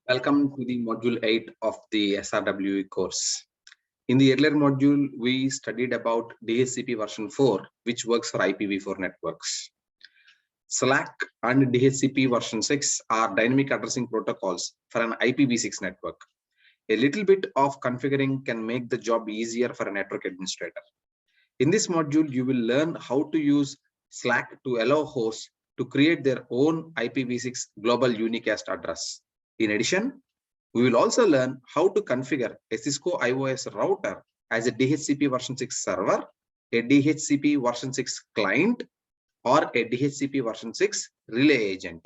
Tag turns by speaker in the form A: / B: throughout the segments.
A: Welcome to the Module 8 of the SRWE course. In the earlier module, we studied about DHCP version 4, which works for IPv4 networks. SLAAC and DHCP version 6 are dynamic addressing protocols for an IPv6 network. A little bit of configuring can make the job easier for a network administrator. In this module, you will learn how to use SLAAC to allow hosts to create their own IPv6 global unicast address. In addition, we will also learn how to configure a Cisco IOS router as a DHCP version 6 server, a DHCP version 6 client, or a DHCP version 6 relay agent.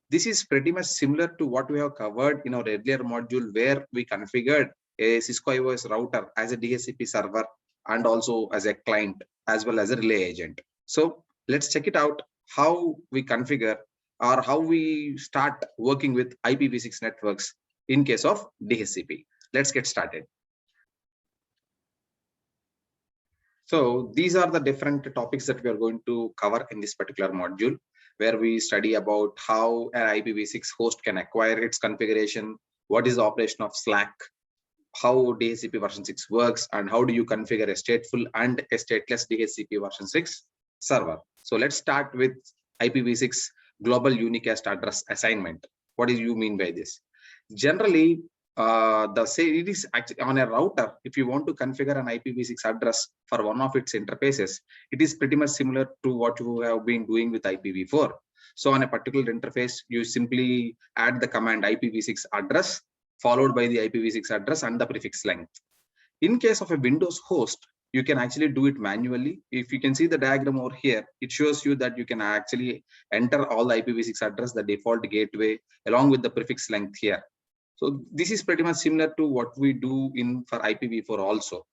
A: This is pretty much similar to what we have covered in our earlier module, where we configured a Cisco IOS router as a DHCP server and also as a client as well as a relay agent. So let's check it out how we configure or how we start working with IPv6 networks in case of DHCP. Let's get started. So these are the different topics that we are going to cover in this particular module, where we study about how an IPv6 host can acquire its configuration, what is the operation of SLAAC, how DHCP version 6 works, and how do you configure a stateful and a stateless DHCP version 6 server. So let's start with IPv6 global unicast address assignment. What do you mean by this? Generally, it is actually on a router. If you want to configure an IPv6 address for one of its interfaces, it is pretty much similar to what you have been doing with IPv4. So on a particular interface, you simply add the command IPv6 address followed by the IPv6 address and the prefix length. In case of a Windows host, you can actually do it manually. If you can see the diagram over here, it shows you that you can actually enter all the IPv6 address, the default gateway, along with the prefix length here. So this is pretty much similar to what we do for IPv4 also.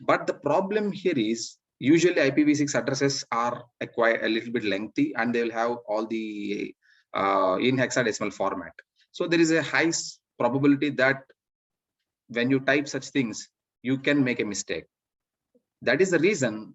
A: But the problem here is usually IPv6 addresses are quite a little bit lengthy and they will have all the in hexadecimal format. So there is a high probability that when you type such things, you can make a mistake. That is the reason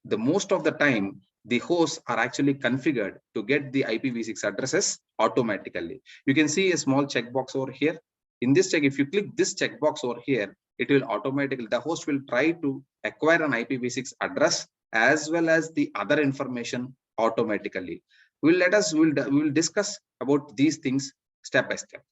A: the most of the time the hosts are actually configured to get the IPv6 addresses automatically. You can see a small checkbox over here. In this check, if you click this checkbox over here, it will automatically, the host will try to acquire an IPv6 address as well as the other information automatically. We will discuss about these things step by step.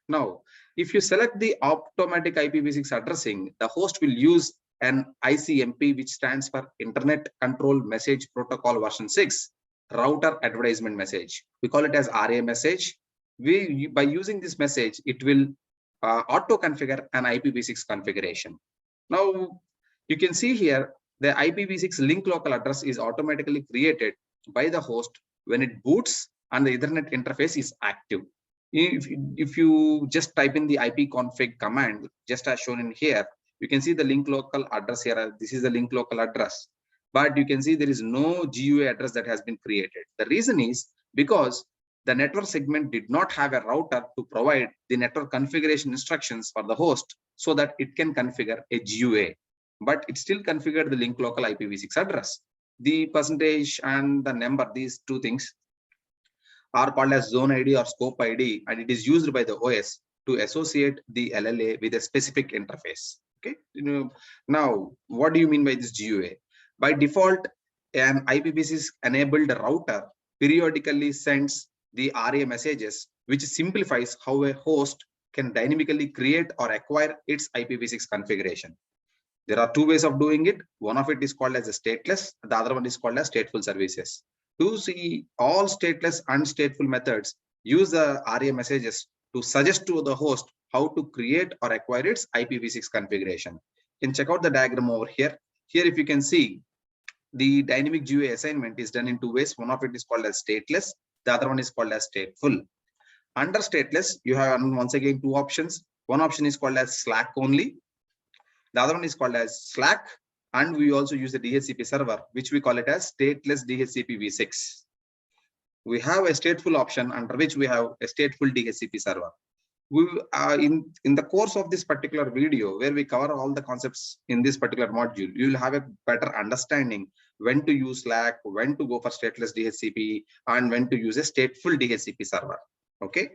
A: Now, if you select the automatic IPv6 addressing, the host will use an ICMP, which stands for Internet Control Message Protocol version 6 router advertisement message. We call it as RA message. By using this message, it will auto configure an IPv6 configuration. Now you can see here the IPv6 link local address is automatically created by the host when it boots and the Ethernet interface is active. If you just type in the ipconfig command, just as shown in here, you can see the link local address here. This is the link local address, but you can see there is no GUA address that has been created. The reason is because the network segment did not have a router to provide the network configuration instructions for the host so that it can configure a GUA, but it still configured the link local IPv6 address. The percentage and the number, these two things are called as zone ID or scope ID, and it is used by the OS to associate the LLA with a specific interface. Okay, now what do you mean by this GUA? By default, an IPv6 enabled router periodically sends the RA messages, which simplifies how a host can dynamically create or acquire its IPv6 configuration. There are two ways of doing it. One of it is called as a stateless, the other one is called as stateful services. To see all stateless and stateful methods, use the RA messages to suggest to the host how to create or acquire its IPv6 configuration. You can check out the diagram over here. Here, if you can see, the dynamic GUA assignment is done in two ways. One of it is called as stateless. The other one is called as stateful. Under stateless, you have once again two options. One option is called as SLAAC only. The other one is called as SLAAC. And we also use the DHCP server, which we call it as stateless DHCPv6. We have a stateful option under which we have a stateful DHCP server. We in the course of this particular video, where we cover all the concepts in this particular module, you will have a better understanding when to use SLAAC, when to go for stateless DHCP, and when to use a stateful DHCP server. Okay.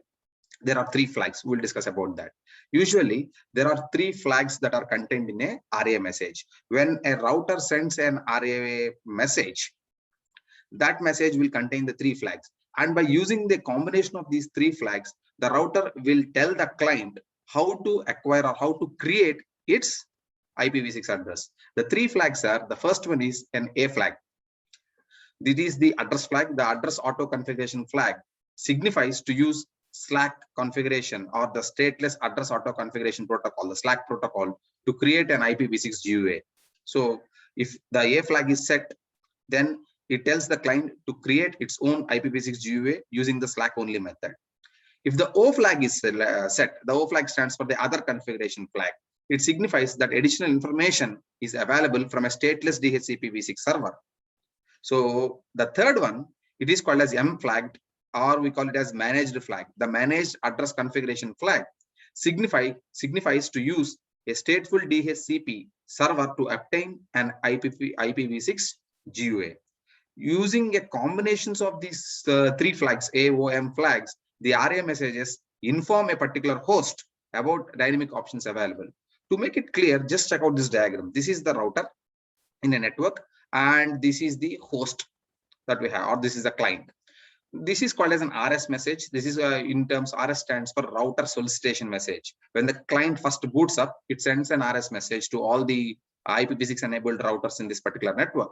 A: there are 3 flags. We'll discuss about that. Usually, there are 3 flags that are contained in a RA message. When a router sends an RA message, that message will contain the 3 flags. And by using the combination of these 3 flags, the router will tell the client how to acquire or how to create its IPv6 address. The 3 flags are, the first one is an A flag. This is the address flag. The address auto configuration flag signifies to use SLAAC configuration or the stateless address auto configuration protocol, the SLAAC protocol, to create an IPv6 GUA. So if the A flag is set, then it tells the client to create its own IPv6 GUA using the SLAAC only method. If the O flag is set, the O flag stands for the other configuration flag. It signifies that additional information is available from a stateless DHCPv6 server. So the third one, it is called as M flagged, or we call it as managed flag. The managed address configuration flag signifies to use a stateful DHCP server to obtain an IPv6 GUA. Using a combinations of these 3 flags, A, O, M flags, the RA messages inform a particular host about dynamic options available. To make it clear, just check out this diagram. This is the router in a network, and this is the host that we have, or this is the client. This is called as an RS message. This is in terms, RS stands for router solicitation message. When the client first boots up, it sends an RS message to all the IPv6 enabled routers in this particular network.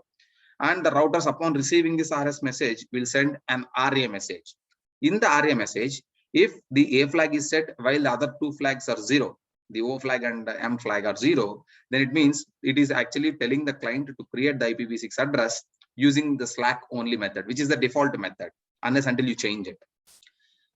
A: And the routers, upon receiving this RS message, will send an RA message. In the RA message, if the A flag is set while the other 2 flags are 0, the O flag and the M flag are 0, then it means it is actually telling the client to create the IPv6 address using the SLAAC only method, which is the default method, unless until you change it.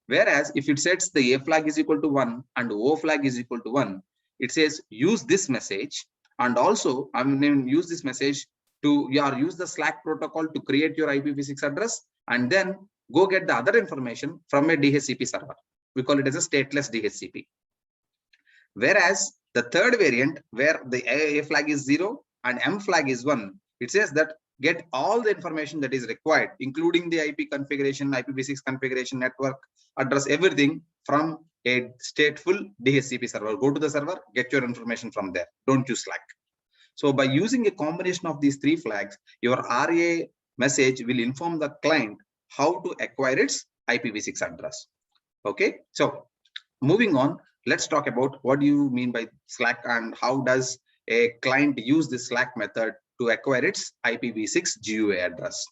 A: Whereas if it sets the A flag is equal to 1 and O flag is equal to 1, it says use this message, and also use this message to use the SLAAC protocol to create your IPv6 address, and then go get the other information from a DHCP server. We call it as a stateless DHCP. Whereas the third variant, where the A flag is 0 and M flag is 1, it says that get all the information that is required, including the IP configuration, IPv6 configuration, network address, everything from a stateful DHCP server. Go to the server, get your information from there. Don't use SLAAC. So by using a combination of these 3 flags, your RA message will inform the client how to acquire its IPv6 address. Okay, so moving on, let's talk about what do you mean by SLAAC and how does a client use this SLAAC method to acquire its IPv6 GUA address.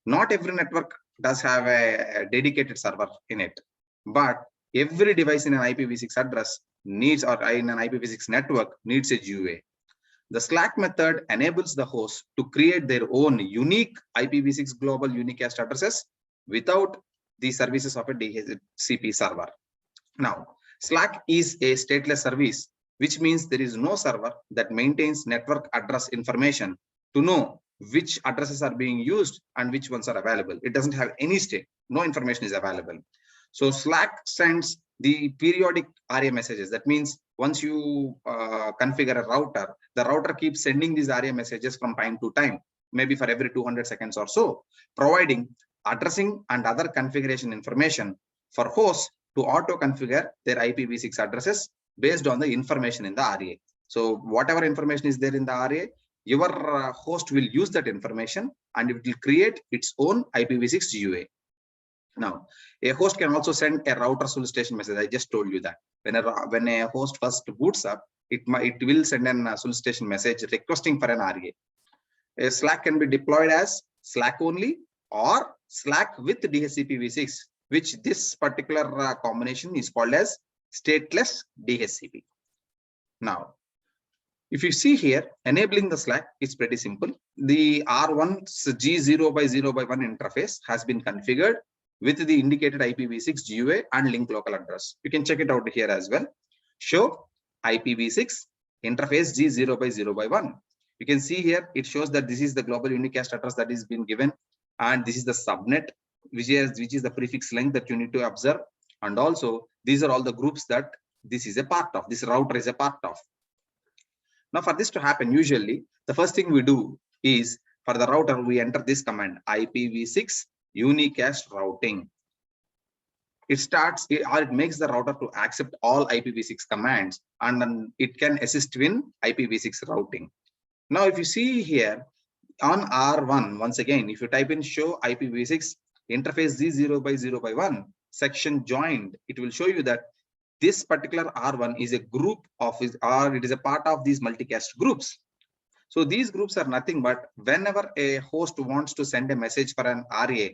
A: Not every network does have a dedicated server in it, but every device in an IPv6 address needs, or in an IPv6 network needs, a GUA. The SLAAC method enables the host to create their own unique IPv6 global unicast addresses without the services of a DHCP server. Now, SLAAC is a stateless service, which means there is no server that maintains network address information to know which addresses are being used and which ones are available. It doesn't have any state. No information is available. So SLAAC sends the periodic RA messages. That means once you configure a router, the router keeps sending these RA messages from time to time, maybe for every 200 seconds or so, providing addressing and other configuration information for hosts to auto configure their IPv6 addresses based on the information in the RA. So whatever information is there in the RA, your host will use that information and it will create its own IPv6 GUA. Now, a host can also send a router solicitation message. I just told you that when a host first boots up, it will send a solicitation message requesting for an RA. A SLAAC can be deployed as SLAAC only or SLAAC with DHCPv6, which this particular combination is called as stateless DHCP. Now, if you see here, enabling the SLAAC is pretty simple. The R1's G0x0x1 interface has been configured with the indicated IPv6 GUA and link local address. You can check it out here as well. Show IPv6 interface G0x0x1. You can see here, it shows that this is the global unicast address that is being given, and this is the subnet, which is the prefix length that you need to observe. And also, these are all the groups that this is a part of, this router is a part of. Now, for this to happen, usually, the first thing we do is, for the router, we enter this command, IPv6 unicast routing. it makes the router to accept all IPv6 commands, and then it can assist in IPv6 routing. Now, if you see here on R1, once again, if you type in show IPv6 interface Z0 by 0 by 1 section joined, it will show you that this particular R1 is a group of, or it is a part of these multicast groups. So these groups are nothing but whenever a host wants to send a message for an RA,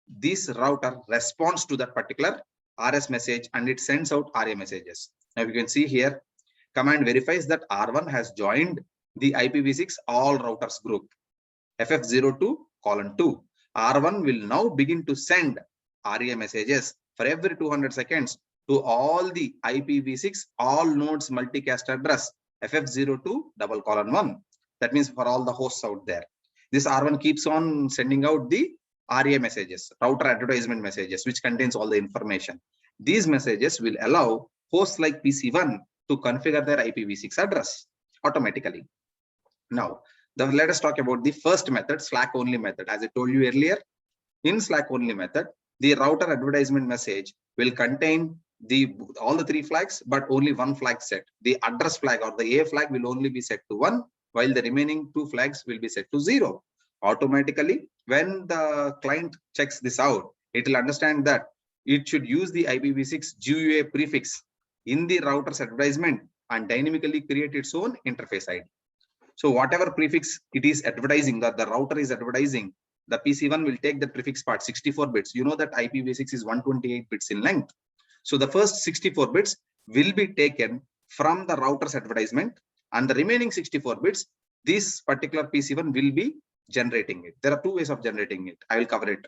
A: this router responds to that particular RS message and it sends out RA messages. Now you can see here, command verifies that R1 has joined the IPv6 all routers group FF02:2. R1 will now begin to send RA messages for every 200 seconds to all the IPv6 all nodes multicast address FF02:1. That means for all the hosts out there. This R1 keeps on sending out the RA messages, router advertisement messages, which contains all the information. These messages will allow hosts like PC1 to configure their IPv6 address automatically. Now, let us talk about the first method, SLAAC only method. As I told you earlier, in SLAAC only method, the router advertisement message will contain all the 3 flags, but only 1 flag set. The address flag or the A flag will only be set to 1, while the remaining 2 flags will be set to 0. Automatically, when the client checks this out, it will understand that it should use the IPv6 GUA prefix in the router's advertisement and dynamically create its own interface ID. So whatever prefix it is advertising, that the router is advertising, the PC1 will take the prefix part, 64 bits. You know that IPv6 is 128 bits in length. So the first 64 bits will be taken from the router's advertisement, and the remaining 64 bits, this particular PC1 will be generating it. There are 2 ways of generating it. I will cover it.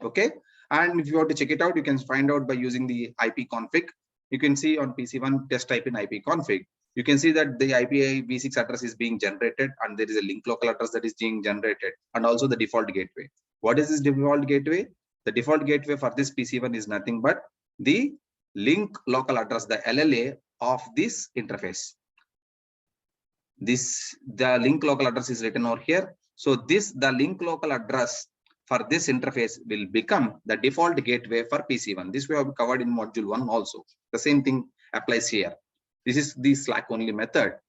A: Okay. And if you want to check it out, you can find out by using the ipconfig. You can see on PC1, just type in ipconfig. You can see that the IPv6 address is being generated, and there is a link local address that is being generated, and also the default gateway. What is this default gateway? The default gateway for this PC1 is nothing but the link local address, the LLA of this interface. The link local address is written over here. So the link local address for this interface will become the default gateway for PC1. This we have covered in module 1 also. The same thing applies here. This is the SLAAC only method.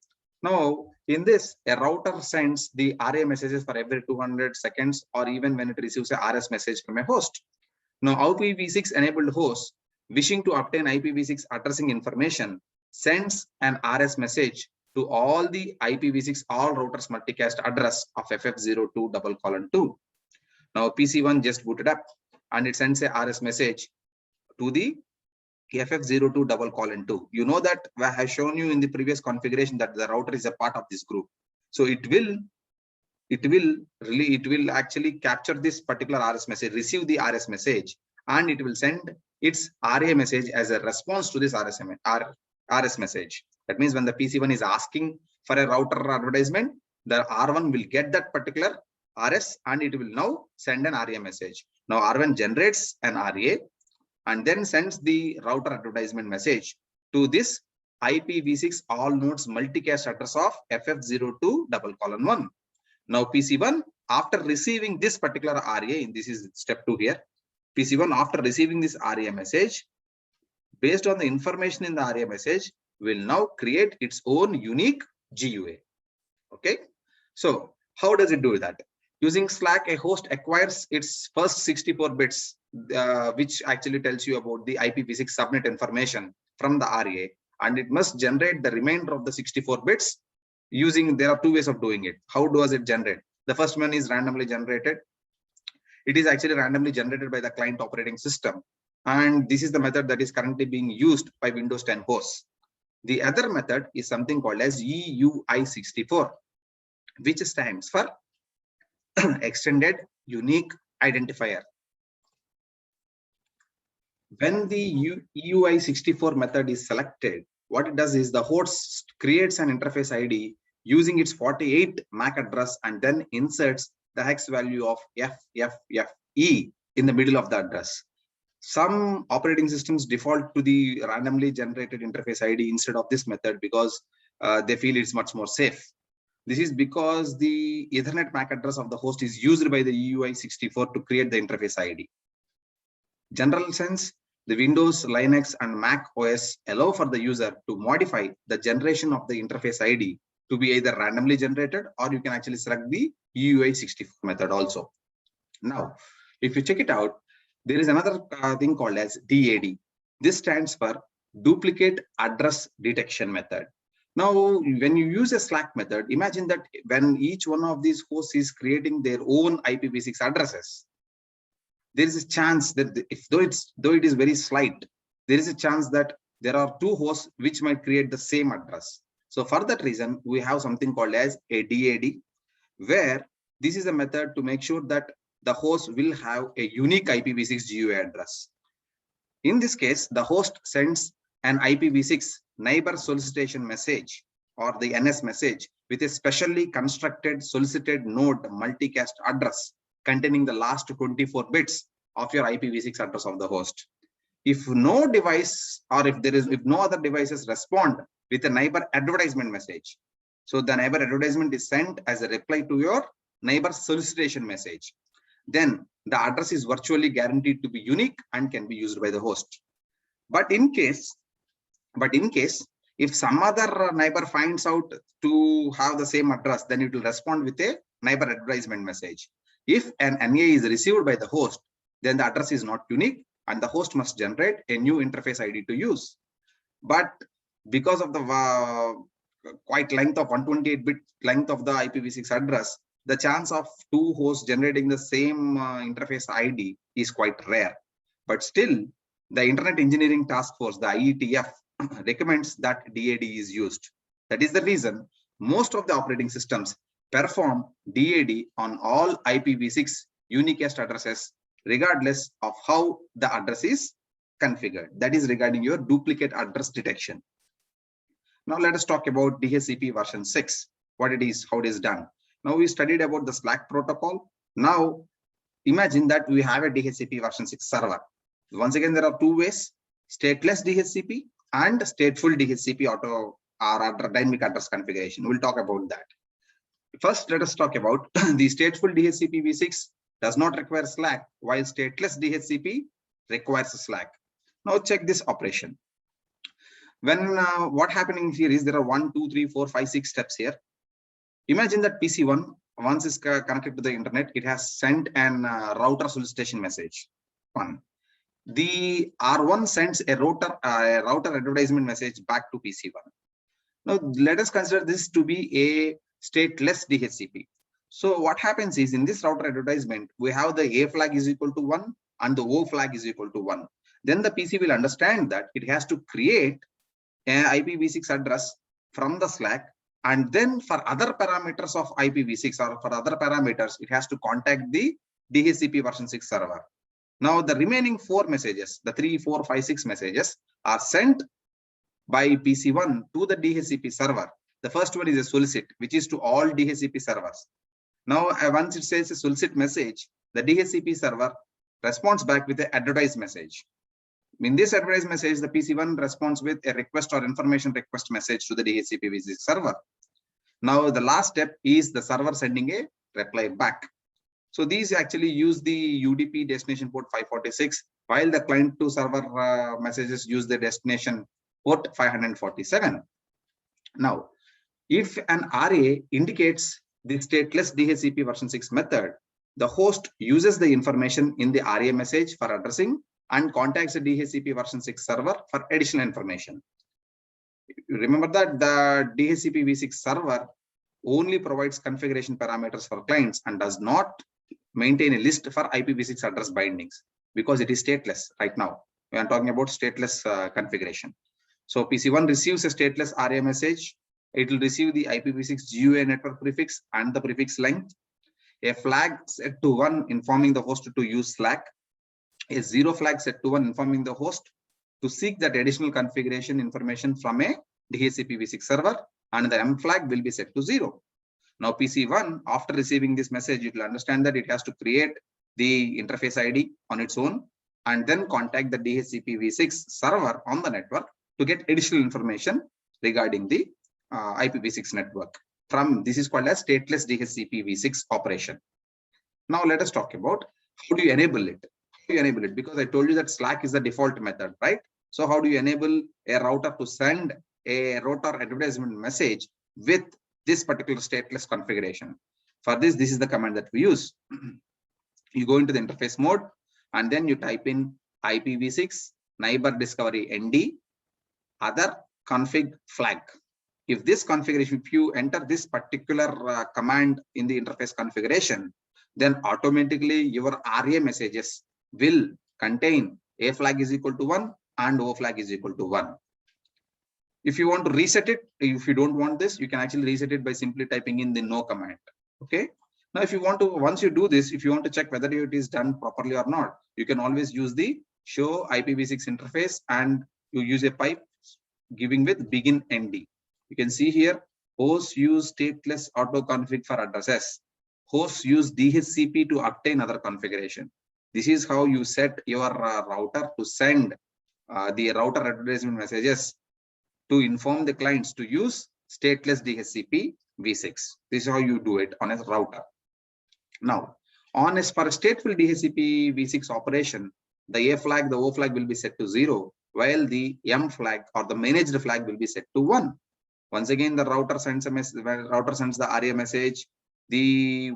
A: Now, in this, a router sends the RA messages for every 200 seconds, or even when it receives a RS message from a host. Now, IPv6 enabled hosts wishing to obtain IPv6 addressing information sends an RS message to all the IPv6 all routers multicast address of FF02:2. Now, PC1 just booted up and it sends a RS message to the FF02:2. You know that I have shown you in the previous configuration that the router is a part of this group. So it will actually capture this particular RS message, receive the RS message, and it will send its RA message as a response to this RS message. That means when the PC1 is asking for a router advertisement, the R1 will get that particular RS and it will now send an RA message. Now R1 generates an RA and then sends the router advertisement message to this IPv6 all nodes multicast address of FF02:1. Now PC1, after receiving this particular RA, this is step 2 here, PC1 after receiving this RA message, based on the information in the RA message, will now create its own unique GUA. Okay, so how does it do that? Using SLAAC, a host acquires its first 64 bits, which actually tells you about the IPv6 subnet information from the RA, and it must generate the remainder of the 64 bits using, there are 2 ways of doing it. How does it generate? The first one is randomly generated. It is actually randomly generated by the client operating system. And this is the method that is currently being used by Windows 10 hosts. The other method is something called as EUI64, which stands for Extended Unique Identifier. When the EUI64 method is selected, what it does is the host creates an interface ID using its 48 MAC address and then inserts the hex value of FFFE in the middle of the address. Some operating systems default to the randomly generated interface ID instead of this method because they feel it's much more safe. This is because the Ethernet MAC address of the host is used by the EUI64 to create the interface ID. General sense, The Windows, Linux, and Mac OS allow for the user to modify the generation of the interface ID to be either randomly generated, or you can actually select the UI64 method also. Now, if you check it out, there is another thing called as DAD. This stands for Duplicate Address Detection Method. Now, when you use a SLAAC method, imagine that when each one of these hosts is creating their own IPv6 addresses, there is a chance that though it is very slight, there is a chance that there are two hosts which might create the same address. So for that reason, we have something called as a DAD, where this is a method to make sure that the host will have a unique IPv6 GUA address. In this case, the host sends an IPv6 neighbor solicitation message, or the NS message, with a specially constructed solicited node multicast address containing the last 24 bits of your IPv6 address of the host. If no device, or if no other devices respond with a neighbor advertisement message, so the neighbor advertisement is sent as a reply to your neighbor solicitation message, then the address is virtually guaranteed to be unique and can be used by the host. But in case if some other neighbor finds out to have the same address, then it will respond with a neighbor advertisement message. If an NA is received by the host, then the address is not unique and the host must generate a new interface ID to use. But because of the quite length of 128-bit length of the IPv6 address, the chance of two hosts generating the same interface ID is quite rare. But still, the Internet Engineering Task Force, the IETF, recommends that DAD is used. That is the reason most of the operating systems perform DAD on all IPv6 unicast addresses, regardless of how the address is configured. That is regarding your duplicate address detection. Now let us talk about DHCP version 6, what it is, how it is done. Now we studied about the SLAAC protocol. Now imagine that we have a DHCP version 6 server. Once again, there are two ways: stateless DHCP and stateful DHCP auto or dynamic address configuration. We'll talk about that. First, let us talk about the stateful DHCPv6 does not require SLAAC, while stateless DHCP requires SLAAC. Now check this operation. When what happening here is there are 1, 2, 3, 4, 5, 6 steps here. Imagine that PC1, once it's connected to the internet, it has sent an router solicitation message. One. The R1 sends a router advertisement message back to PC1. Now let us consider this to be a stateless DHCP. So what happens is, in this router advertisement, we have the A flag is equal to 1 and the O flag is equal to 1. Then the PC will understand that it has to create an IPv6 address from the SLAAC, and then for other parameters of IPv6 or for other parameters, it has to contact the DHCP version 6 server. Now the remaining 4 messages, the 3, 4, 5, 6 messages are sent by PC1 to the DHCP server. The first one is a solicit, which is to all DHCP servers. Now once it says a solicit message, the DHCP server responds back with an advertise message. In this advertise message, the PC1 responds with a request or information request message to the DHCPv6 server. Now the last step is the server sending a reply back. So these actually use the UDP destination port 546, while the client to server messages use the destination port 547. Now, if an RA indicates the stateless DHCP version 6 method, the host uses the information in the RA message for addressing and contacts the DHCP version 6 server for additional information. Remember that the DHCPv6 server only provides configuration parameters for clients and does not maintain a list for IPv6 address bindings, because it is stateless right now. We are talking about stateless configuration. So PC1 receives a stateless RA message. It will receive the IPv6 GUA network prefix and the prefix length, a flag set to 1 informing the host to use SLAAC, a 0 flag set to 1 informing the host to seek that additional configuration information from a DHCPv6 server, and the M flag will be set to 0. Now PC1, after receiving this message, it will understand that it has to create the interface ID on its own and then contact the DHCPv6 server on the network to get additional information regarding the IPv6 network. This is called as stateless DHCPv6 operation. Now let us talk about how do you enable it. You enable it? Because I told you that SLAAC is the default method, right? So how do you enable a router to send a router advertisement message with this particular stateless configuration? For this is the command that we use. You go into the interface mode and then you type in IPv6 neighbor discovery ND other config flag. If this configuration, if you enter this particular command in the interface configuration, then automatically your RA messages will contain A flag is equal to 1 and O flag is equal to 1. If you want to reset it, if you don't want this, you can actually reset it by simply typing in the no command. Okay. Now, if you want to, once you do this, if you want to check whether it is done properly or not, you can always use the show IPv6 interface and you use a pipe giving with begin ND. You can see here, hosts use stateless auto config for addresses. Hosts use DHCP to obtain other configuration. This is how you set your router to send the router advertisement messages to inform the clients to use stateless DHCPv6. This is how you do it on a router. Now, as for a stateful DHCPv6 operation, the A flag, the O flag will be set to 0, while the M flag or the managed flag will be set to 1. Once again, the router sends a message. Router sends the RA message.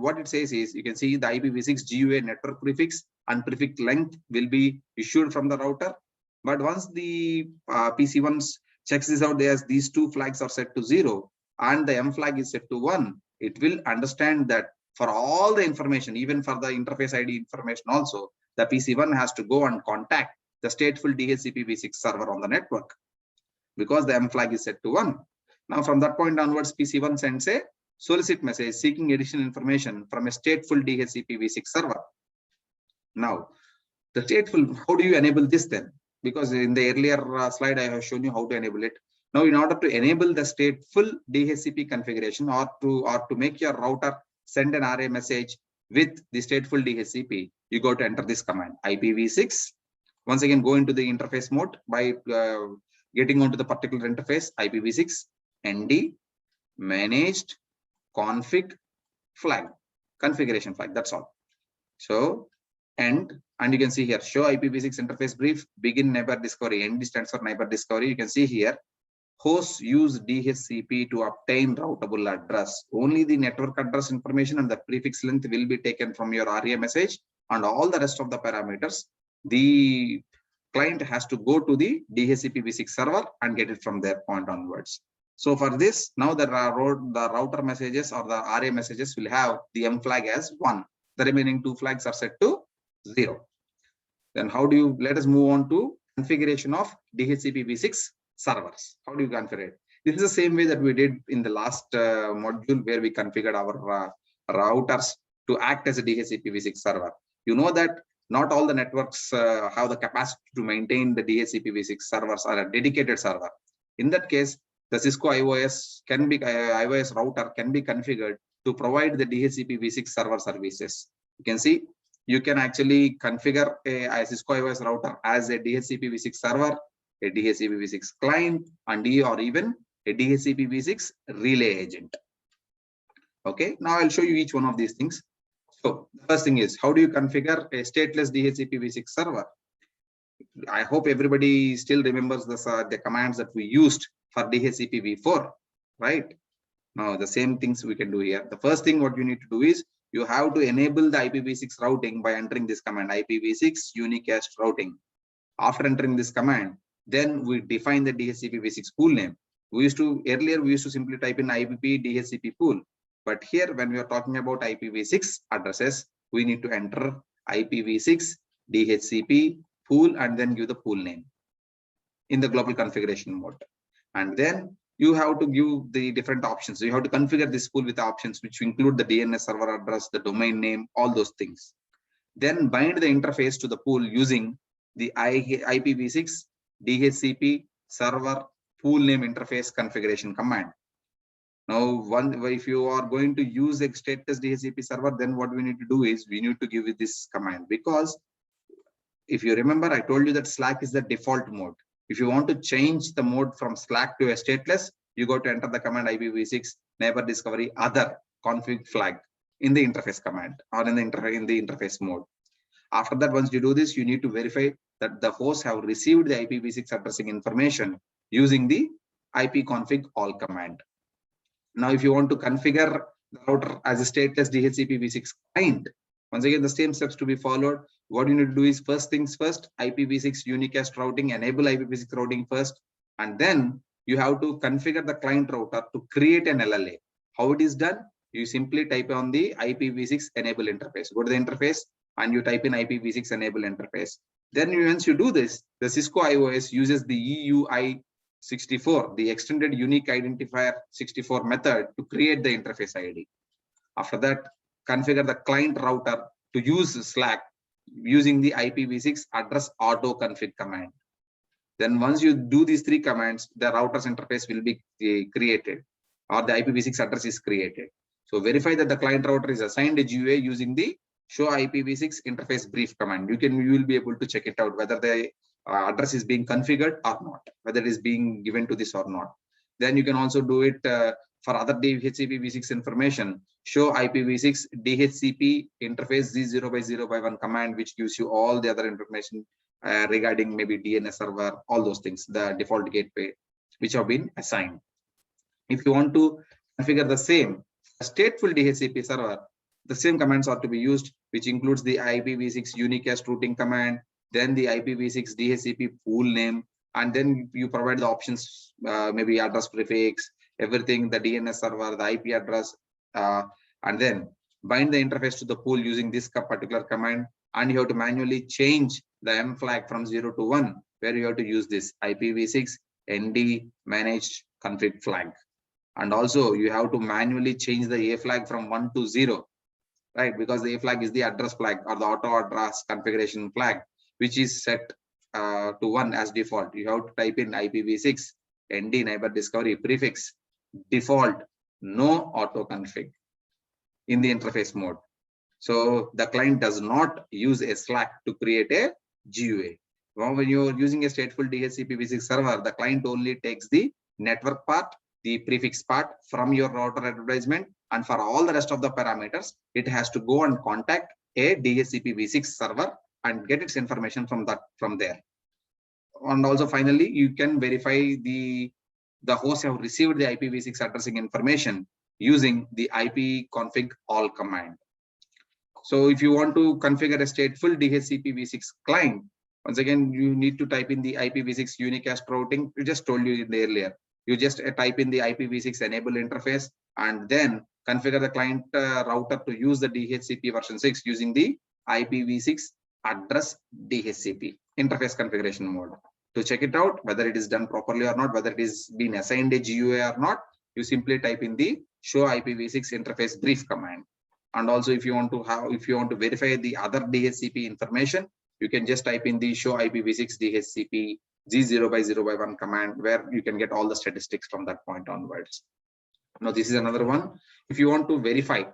A: What it says is, you can see the IPv6 GUA network prefix and prefix length will be issued from the router. But once the PC1 checks this out, as these two flags are set to 0 and the M flag is set to 1, it will understand that for all the information, even for the interface ID information also, the PC1 has to go and contact the stateful DHCPv6 server on the network because the M flag is set to 1. Now, from that point onwards, PC1 sends a solicit message seeking additional information from a stateful DHCPv6 server. Now, the stateful, how do you enable this then? Because in the earlier slide, I have shown you how to enable it. Now, in order to enable the stateful DHCP configuration or to make your router send an RA message with the stateful DHCP, you go to enter this command IPv6. Once again, go into the interface mode by getting onto the particular interface IPv6 ND managed config flag configuration flag. That's all. So and you can see here show IPv6 interface brief begin neighbor discovery. ND stands for neighbor discovery. You can see here hosts use DHCP to obtain routable address. Only the network address information and the prefix length will be taken from your RA message, and all the rest of the parameters the client has to go to the DHCPv6 server and get it from their point onwards. So for this, now the router messages or the RA messages will have the M flag as 1. The remaining two flags are set to 0. Then how do you, let us move on to configuration of DHCPv6 servers. How do you configure it? This is the same way that we did in the last module where we configured our routers to act as a DHCPv6 server. You know that not all the networks have the capacity to maintain the DHCPv6 servers or a dedicated server. In that case, the Cisco IOS router can be configured to provide the DHCPv6 server services. You can see you can actually configure a Cisco IOS router as a DHCPv6 server, a DHCPv6 client, and or even a DHCPv6 relay agent. Okay, now I'll show you each one of these things. So the first thing is, how do you configure a stateless DHCPv6 server? I hope everybody still remembers the commands that we used for DHCPv4, right? Now the same things we can do here. The first thing what you need to do is you have to enable the IPv6 routing by entering this command IPv6 unicast routing. After entering this command, then we define the DHCPv6 pool name. Earlier we used to simply type in IPv DHCP pool, but here when we are talking about IPv6 addresses, we need to enter IPv6 DHCP pool and then give the pool name in the global configuration mode. And then you have to give the different options. So you have to configure this pool with options which include the DNS server address, the domain name, all those things. Then bind the interface to the pool using the IPv6 DHCP server pool name interface configuration command. Now, if you are going to use a stateless DHCP server, then what we need to do is we need to give it this command, because if you remember, I told you that SLAAC is the default mode. If you want to change the mode from SLAAC to a stateless, you go to enter the command IPv6 neighbor discovery other config flag in the interface command or in the interface mode. After that, once you do this, you need to verify that the hosts have received the IPv6 addressing information using the ipconfig all command. Now, if you want to configure the router as a stateless DHCPv6 client, once again, the same steps to be followed. What you need to do is, first things first, IPv6 unicast routing, enable IPv6 routing first, and then you have to configure the client router to create an LLA. How it is done? You simply type on the IPv6 enable interface. Go to the interface and you type in IPv6 enable interface. Then once you do this, the Cisco IOS uses the EUI64, the extended unique identifier 64 method to create the interface ID. After that, configure the client router to use SLAAC using the IPv6 address auto config command. Then once you do these three commands, the router's interface will be created, or the IPv6 address is created. So verify that the client router is assigned a GUA using the show IPv6 interface brief command. You will be able to check it out whether the address is being configured or not, whether it is being given to this or not. Then you can also do it for other DHCPv6 information. Show IPv6 DHCP interface Z0/0/1 command, which gives you all the other information regarding maybe DNS server, all those things, the default gateway which have been assigned. If you want to configure the same stateful DHCP server, the same commands are to be used, which includes the IPv6 unicast routing command, then the IPv6 DHCP pool name, and then you provide the options, maybe address prefix, everything, the DNS server, the IP address, and then bind the interface to the pool using this particular command. And you have to manually change the M flag from 0 to 1, where you have to use this IPv6 ND managed config flag. And also you have to manually change the A flag from 1 to 0, right? Because the A flag is the address flag or the auto address configuration flag, which is set to 1 as default. You have to type in IPv6 ND neighbor discovery prefix default no auto config in the interface mode. So the client does not use a SLAAC to create a GUA. Now, when you're using a stateful DHCPv6 server, the client only takes the network part, the prefix part from your router advertisement, and for all the rest of the parameters, it has to go and contact a DHCPv6 server and get its information from there. And also finally, you can verify the hosts have received the IPv6 addressing information using the ipconfig all command. So if you want to configure a stateful DHCPv6 client, once again, you need to type in the IPv6 unicast routing. We just told you in the earlier. You just type in the IPv6 enable interface and then configure the client router to use the DHCP version 6 using the IPv6 address DHCP interface configuration mode. To check it out, whether it is done properly or not, whether it is been assigned a GUA or not, you simply type in the show IPv6 interface brief command. And also, if you want to verify the other DHCP information, you can just type in the show IPv6 DHCP Z0/0/1 command, where you can get all the statistics from that point onwards. Now, this is another one. If you want to verify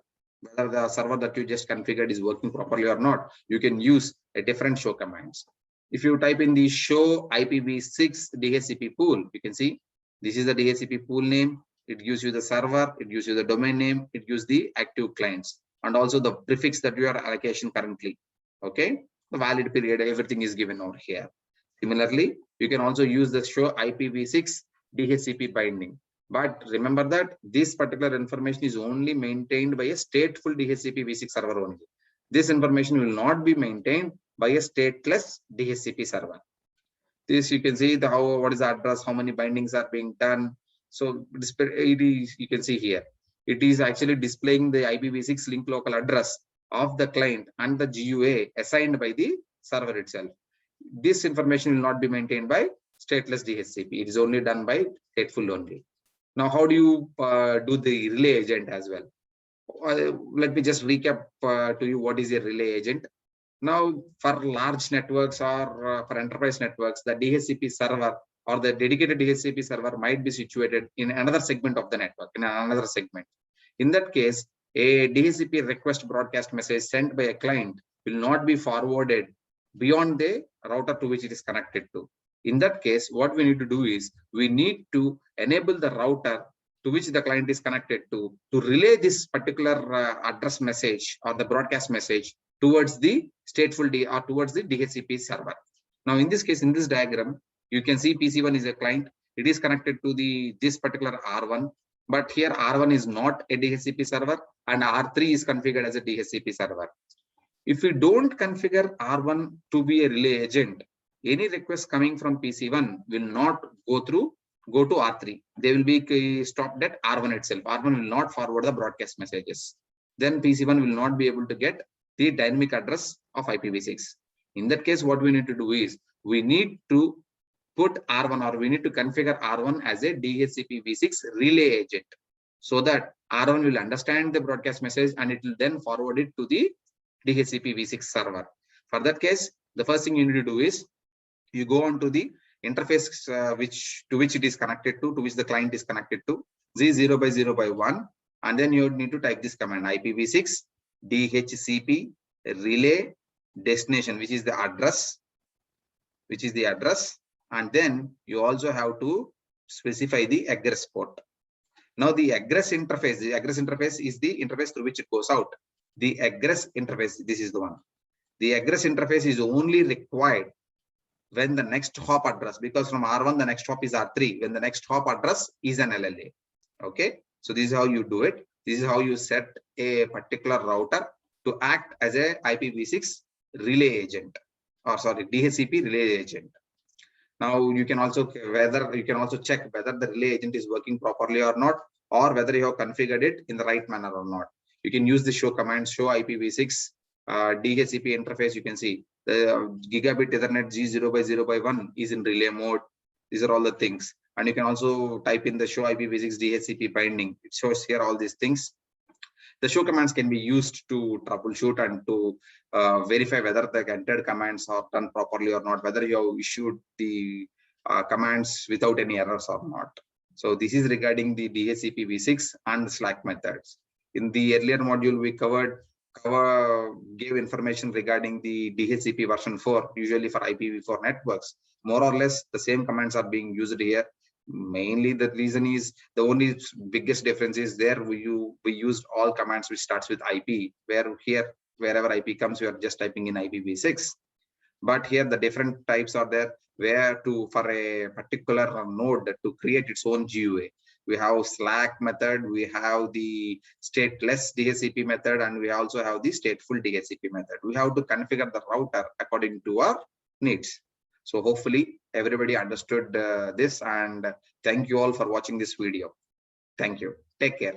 A: whether the server that you just configured is working properly or not, you can use a different show commands. If you type in the show IPv6 DHCP pool, you can see this is the DHCP pool name. It gives you the server, it gives you the domain name, it gives the active clients, and also the prefix that you are allocation currently. Okay, the valid period, everything is given over here. Similarly, you can also use the show IPv6 DHCP binding. But remember that this particular information is only maintained by a stateful DHCPv6 server only. This information will not be maintained by a stateless DHCP server. This you can see what is the address, how many bindings are being done. So you can see here, it is actually displaying the IPv6 link local address of the client and the GUA assigned by the server itself. This information will not be maintained by stateless DHCP. It is only done by stateful only. Now, how do you do the relay agent as well? Let me just recap to you what is a relay agent. Now, for large networks or for enterprise networks, the DHCP server or the dedicated DHCP server might be situated in another segment of the network, in another segment. In that case, a DHCP request broadcast message sent by a client will not be forwarded beyond the router to which it is connected to. In that case, what we need to do is we need to enable the router to which the client is connected to relay this particular address message or the broadcast message towards the stateful or towards the DHCP server. Now, in this case, in this diagram, you can see PC1 is a client. It is connected to this particular R1, but here R1 is not a DHCP server and R3 is configured as a DHCP server. If we don't configure R1 to be a relay agent, any request coming from PC1 will not go to R3. They will be stopped at R1 itself. R1 will not forward the broadcast messages. Then PC1 will not be able to get the dynamic address of IPv6. In that case, what we need to do is we need to put R1 or we need to configure R1 as a DHCPv6 relay agent so that R1 will understand the broadcast message and it will then forward it to the DHCPv6 server. For that case, the first thing you need to do is you go on to the interface to which it is connected to which the client is connected to, Z0/0/1, and then you need to type this command IPv6 DHCP relay destination, which is the address, and then you also have to specify the egress port. Now the egress interface is the interface through which it goes out. The egress interface, this is the one. The egress interface is only required when the next hop address, because from R1 the next hop is R3, when the next hop address is an LLA. Okay, so this is how you do it. This is how you set a particular router to act as a IPv6 relay agent, or sorry, DHCP relay agent. Now you can also check whether the relay agent is working properly or not, or whether you have configured it in the right manner or not. You can use the show command, show IPv6 DHCP interface. You can see the gigabit Ethernet G0/0/1 is in relay mode. These are all the things. And you can also type in the show IPv6 DHCP binding. It shows here all these things. The show commands can be used to troubleshoot and to verify whether the entered commands are done properly or not, whether you have issued the commands without any errors or not. So this is regarding the DHCPv6 and the SLAAC methods. In the earlier module, we gave information regarding the DHCP version 4, usually for IPv4 networks. More or less, the same commands are being used here. Mainly the reason is the only biggest difference is there we used all commands which starts with IP, where here wherever IP comes we are just typing in IPv6. But here the different types are there, where for a particular node to create its own GUA. We have SLAAC method, we have the stateless DHCP method, and we also have the stateful DHCP method. We have to configure the router according to our needs. So hopefully everybody understood this, and thank you all for watching this video. Thank you. Take care.